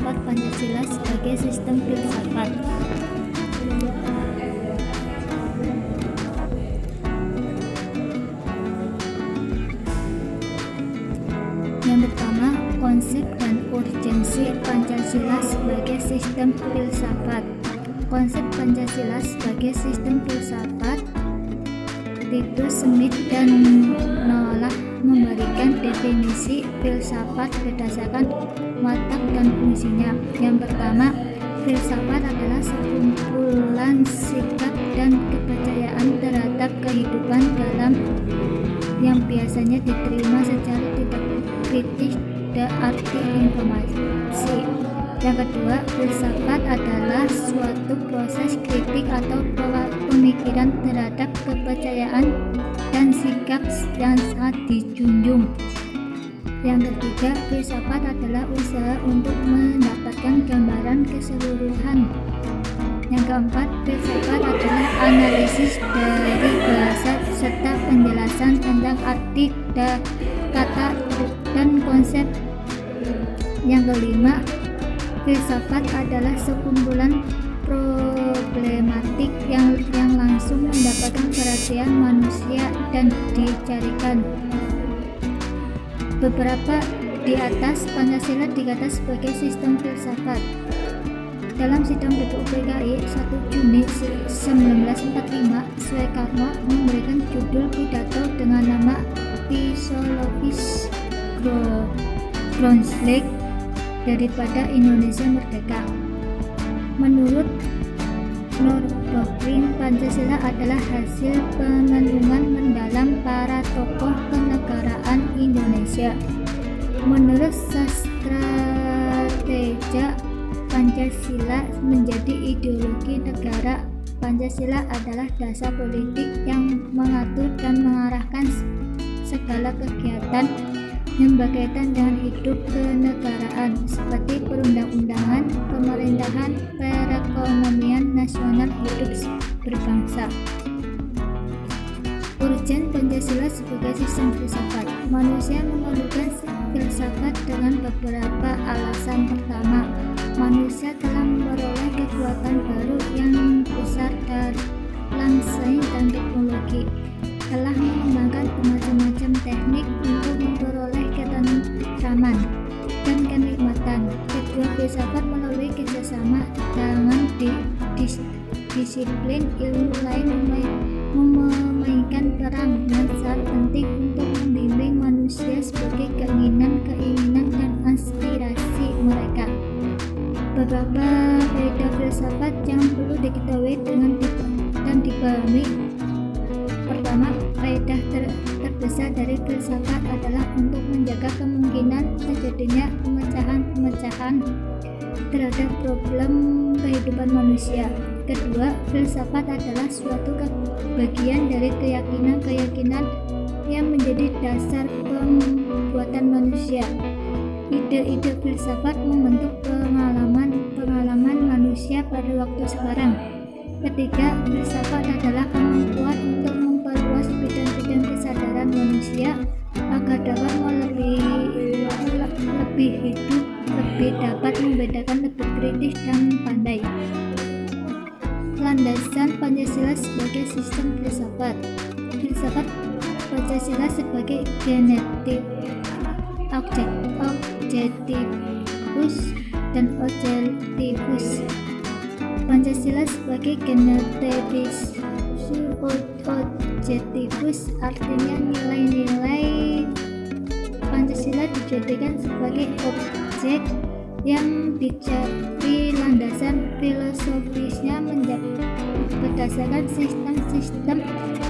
filsafat Pancasila sebagai sistem filsafat. Yang pertama, konsep dan urgensi Pancasila sebagai sistem filsafat. Konsep Pancasila sebagai sistem filsafat, Titus Smith dan Nolah memberikan definisi filsafat berdasarkan watak dan fungsinya. Yang pertama, filsafat adalah sekumpulan sikap dan kepercayaan terhadap kehidupan dalam yang biasanya diterima secara tidak kritis dan arti informasi. Yang kedua, filsafat adalah suatu proses kritik atau pemikiran terhadap kepercayaan dan sikap yang sangat dijunjung. Yang ketiga, filsafat adalah usaha untuk mendapatkan gambaran keseluruhan. Yang keempat, filsafat adalah analisis dari bahasa serta penjelasan tentang arti kata dan konsep. Yang kelima, filsafat adalah sekumpulan problematik yang langsung mendapatkan perhatian manusia dan dicarikan. Beberapa di atas, Pancasila dikatakan sebagai sistem filsafat. Dalam sidang BPUPKI 1 Juni 1945, Soekarno memberikan judul pidato dengan nama Physiologisch Grundleg daripada Indonesia Merdeka. Menurut doktrin, Pancasila adalah hasil penenungan mendalam para tokoh kenegaraan Indonesia. Menurut Sastrateja, Pancasila menjadi ideologi negara. Pancasila adalah dasar politik yang mengatur dan mengarahkan segala kegiatan yang berkaitan dengan hidup kenegaraan seperti perundang-undangan, pemerintahan, perekonomian nasional hidup berbangsa. Urgen Pancasila sebagai sistem filsafat. Manusia memerlukan filsafat dengan beberapa alasan. Pertama, manusia telah memperoleh kekuatan baru yang besar dalam sains dan teknologi, telah mengembangkan bermacam-macam teknik untuk memperoleh ketentraman dan kenikmatan. Kedua, filsafat melalui kerjasama dengan disiplin ilmu lain memainkan peran yang sangat penting untuk membimbing manusia sebagai keinginan dan aspirasi mereka. Beberapa faedah filsafat yang perlu diketahui dan dipahami. Pertama, faedah terbesar dari filsafat adalah untuk menjaga kemungkinan terjadinya pemecahan-pemecahan terhadap problem kehidupan manusia. Kedua, filsafat adalah suatu bagian dari keyakinan-keyakinan yang menjadi dasar pembuatan manusia. Ide-ide filsafat membentuk pengalaman manusia pada waktu sekarang. Ketiga, filsafat adalah kemampuan untuk memperluas bidang-bidang kesadaran manusia agar dapat lebih hidup, lebih dapat membedakan, lebih kritis dan pandai. Landasan Pancasila sebagai sistem filsafat. Filsafat Pancasila sebagai objektivus dan objektivus. Pancasila sebagai objektivus artinya nilai-nilai Pancasila dijadikan sebagai objek yang dicari landasan filosofisnya berdasarkan sistem-sistem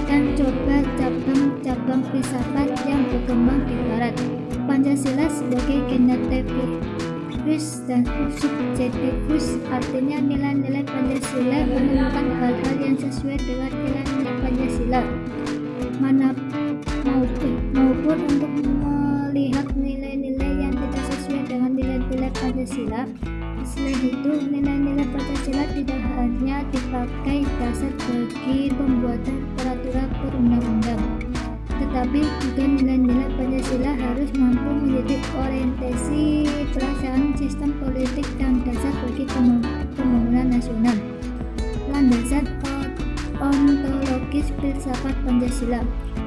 dan coba cabang-cabang filsafat yang berkembang di barat. Pancasila sebagai generativus dan subjektivus artinya nilai-nilai Pancasila menemukan hal-hal yang sesuai dengan nilai-nilai Pancasila maupun untuk melihat nilai-nilai yang tidak sesuai dengan nilai-nilai Pancasila. Selain itu, nilai-nilai Pancasila tidak hanya dipakai dasar bagi pembuatan peraturan perundang-undang, tetapi juga nilai-nilai Pancasila harus mampu menjadi orientasi pelaksanaan sistem politik dan pembangunan nasional. Landasan ontologis filsafat Pancasila.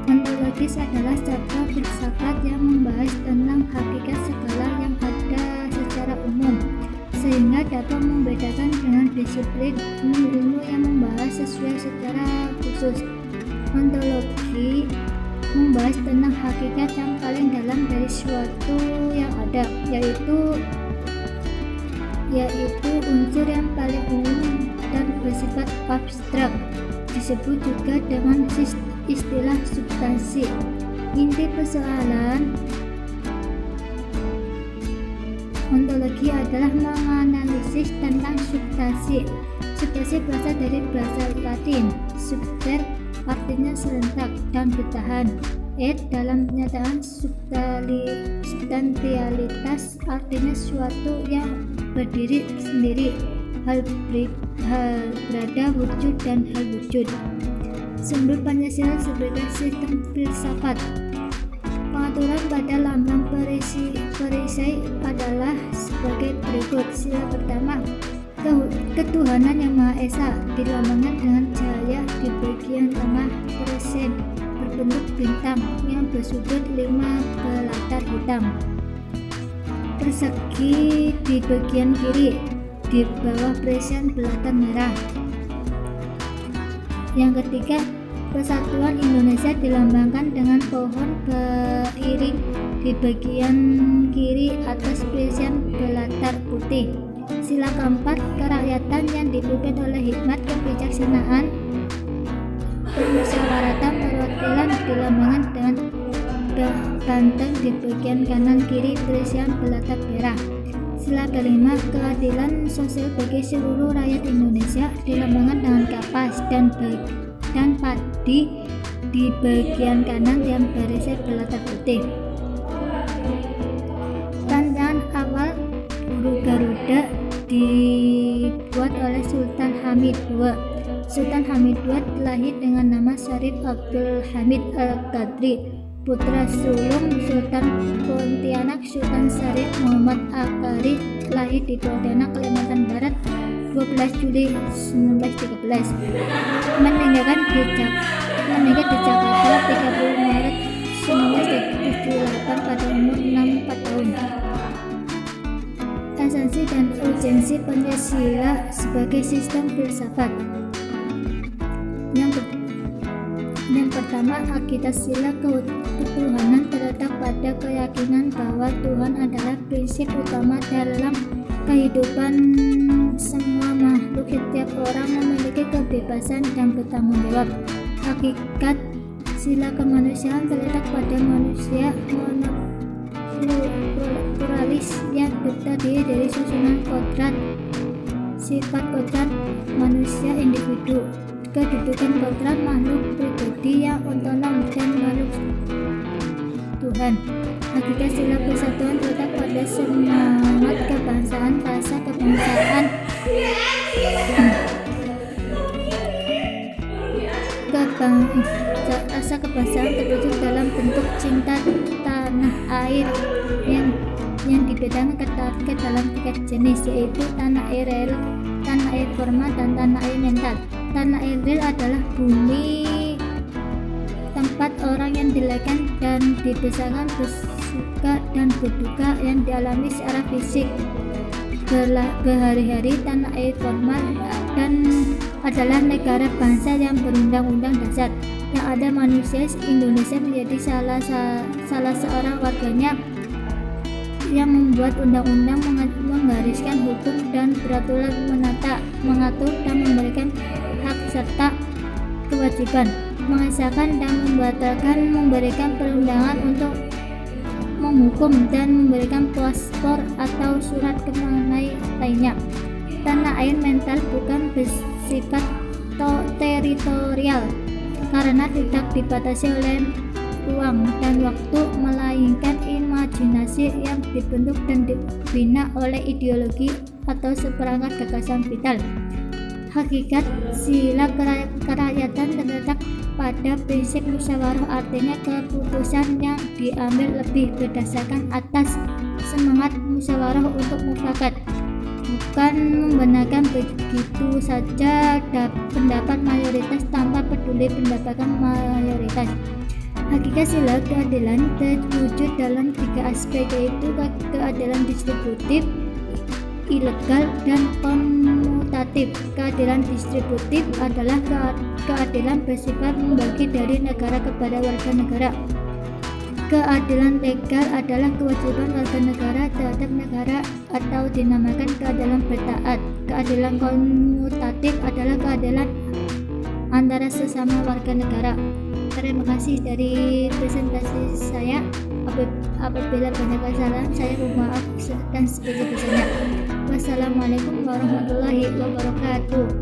Ontologis adalah cabang filsafat yang membahas tentang hakikat segala yang ada secara umum, sehingga dapat membedakan dengan disiplin ilmu yang membahas secara khusus. Ontologi membahas tentang hakikat yang paling dalam dari suatu yang ada, yaitu unsur yang paling umum dan bersifat abstrak. Disebut juga dengan istilah substansi. Inti persoalan ontologi adalah menganalisis tentang substansi. Substansi berasal dari bahasa Latin subter, artinya serentak dan bertahan. Dalam pernyataan substantialitas artinya suatu yang berdiri sendiri, hal berada, wujud, dan hal wujud. Sumber Pancasila sebagai sistem filsafat. Pengaturan pada lambang perisai adalah sebagai berikut. Sila pertama, ketuhanan yang Maha Esa dilambangkan dengan cahaya di bagian tengah present berbentuk bintang yang bersudut 5 berlatar hitam, persegi di bagian kiri, di bawah present berlatar merah. Yang ketiga, Persatuan Indonesia dilambangkan dengan pohon beriring di bagian kiri atas present berlatar putih. Sila keempat, kerakyatan yang dipimpin oleh hikmat, kebijaksanaan, permusyawaratan, perwakilan dilambangkan dengan banteng di bagian kanan kiri present berlatar merah. Sila kelima, keadilan sosial bagi seluruh rakyat Indonesia dilambangkan dengan kapas dan padi di bagian kanan yang berisi berlatar putih. Rancangan awal Garuda dibuat oleh Sultan Hamid II. Sultan Hamid II lahir dengan nama Syarif Abdul Hamid Al-Qadri, putra sulung Sultan Pontianak. Sultan Syarif Muhammad Akari lahir di Pontianak, Kalimantan Barat 12 Juli 1913. Meninggal di Jakarta 30 Maret 1978 pada umur 64 tahun. Esensi dan urgensi Pancasila sebagai sistem filsafat. Yang pertama, akidah sila ketuhanan terletak pada keyakinan bahwa Tuhan adalah prinsip utama dalam kehidupan semua makhluk. Setiap orang memiliki kebebasan dan bertanggung jawab. Hakikat sila kemanusiaan terletak pada manusia pluralis yang terdiri dari susunan kodrat. Sifat kodrat manusia individu, kedudukan kodrat makhluk pribadi yang otonom, dan makhluk Tuhan. Hakikat sila persatuan terletak pada semangat kebangsaan, rasa kebangsaan, rasa kebangsaan terwujud dalam bentuk cinta tanah air yang dibedakan ke target dalam 3 jenis, yaitu tanah air real, tanah air formal, dan tanah air mental. Tanah air real adalah bumi tempat orang yang dilahirkan dan dibesarkan, bersuka dan berduka yang dialami secara fisik berhari-hari. Tanah air formal dan adalah negara bangsa yang berundang-undang dasar yang ada manusia. Indonesia menjadi salah seorang warganya yang membuat undang-undang, menggariskan hukum dan peraturan, mengatur dan memberikan hak serta kewajiban, mengesahkan dan membatalkan, memberikan perundangan untuk menghukum dan memberikan paspor atau surat kemenangan lainnya. Tanah air mental bukan bersifat teritorial karena tidak dibatasi oleh ruang dan waktu, melainkan imajinasi yang dibentuk dan dibina oleh ideologi atau seperangkat gagasan vital. Hakikat sila kerakyatan terletak pada prinsip musyawarah, artinya keputusan yang diambil lebih berdasarkan atas semangat musyawarah untuk mufakat. bukan membenarkan begitu saja pendapat mayoritas tanpa peduli pendapat mayoritas. Hakikat sila keadilan terwujud dalam 3 aspek, yaitu keadilan distributif, ilegal, dan komutatif. Keadilan distributif adalah keadilan bersifat membagi dari negara kepada warga negara. Keadilan legal adalah kewajiban warga negara terhadap negara atau dinamakan keadilan bertaat. Keadilan komutatif adalah keadilan antara sesama warga negara. Terima kasih dari presentasi saya. Apabila banyak kesalahan, saya mohon maaf dan sebesar-besarnya. Wassalamualaikum warahmatullahi wabarakatuh.